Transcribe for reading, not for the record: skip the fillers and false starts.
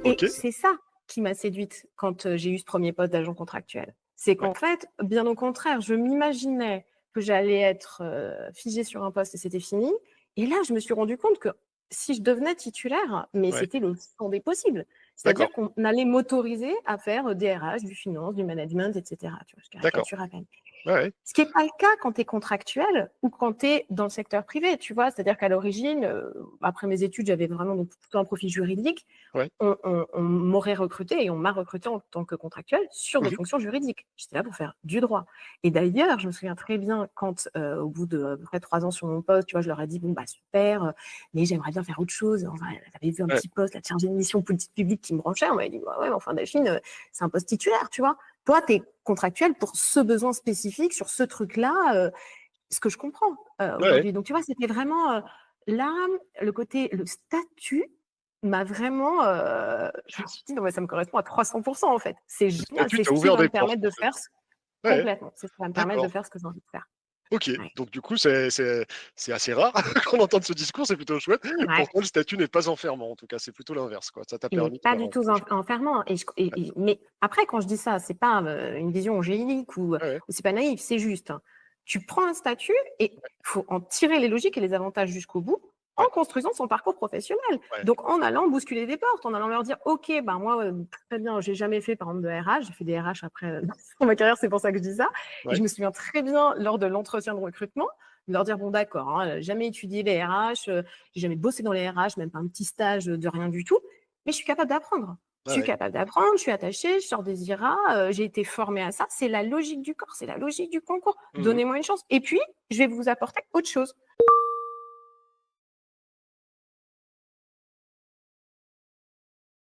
Et OK. c'est ça qui m'a séduite quand, j'ai eu ce premier poste d'agent contractuel. C'est Ouais. qu'en fait, bien au contraire, je m'imaginais que j'allais être, figée sur un poste et c'était fini. Et là, je me suis rendu compte que si je devenais titulaire, mais Ouais. c'était le champ des possibles. D'accord. C'est-à-dire qu'on allait m'autoriser à faire, des RH, du finance, du management et cetera, tu vois? Je D'accord. caricature à peine. Ouais, ouais. Ce qui est pas le cas quand tu es contractuel ou quand tu es dans le secteur privé, tu vois? C'est-à-dire qu'à l'origine, après mes études, j'avais vraiment donc plutôt un profil juridique. Ouais. On m'aurait recrutée et on m'a recrutée en tant que contractuelle sur des Mmh. fonctions juridiques. J'étais là pour faire du droit et d'ailleurs, je me souviens très bien quand, au bout de à peu près 3 ans sur mon poste, tu vois, je leur ai dit: «Bon, bah, super, mais j'aimerais bien faire autre chose». Enfin, j'avais vu un Ouais. petit poste là de chargé de mission politique publique qui me branchait. On m'avait dit: «Bah, ouais, mais enfin Delphine, c'est un poste titulaire, tu vois? Toi, tu es contractuelle pour ce besoin spécifique sur ce truc-là», ce que je comprends, Ouais, ouais. aujourd'hui. Donc tu vois, c'était vraiment, là, le statut m'a vraiment, je me suis dit: «Non mais ça me correspond à 300 en fait. C'est Le génial, statut c'est t'a ce qui ouvert va des me portes, permettre en de fait. faire ce». Ouais, ouais. Complètement, c'est ce qui va me permettre de D'accord. faire ce que j'ai envie de faire. OK. Ouais. Donc du coup, c'est assez rare qu'on entende ce discours, c'est plutôt chouette. Ouais. Pour toi, le statut n'est pas enfermant, en tout cas, c'est plutôt l'inverse, quoi. Ça t'a Il est permis de pas faire du un tout projet. enfermant Ouais. mais après quand je dis ça, c'est pas, une vision angélique ou Ouais, ouais. c'est pas naïf, c'est juste, hein. Tu prends un statut et faut en tirer les logiques et les avantages jusqu'au bout, en Ouais. construisant son parcours professionnel. Ouais. Donc en allant bousculer des portes, en allant leur dire: «OK, ben moi, très bien, j'ai jamais fait par exemple de RH», j'ai fait des RH après, dans ma carrière, c'est pour ça que je dis ça et Ouais. je me souviens très bien lors de l'entretien de recrutement, de leur dire: «Bon d'accord, hein, jamais étudié les RH, j'ai jamais bossé dans les RH, même pas un petit stage, de rien du tout. Mais je suis capable d'apprendre. Je Ouais, suis ouais. capable d'apprendre, je suis attachée, je sors des IRA, j'ai été formée à ça. C'est la logique du corps, c'est la logique du concours. Mmh mh. Donnez-moi une chance et puis je vais vous apporter autre chose».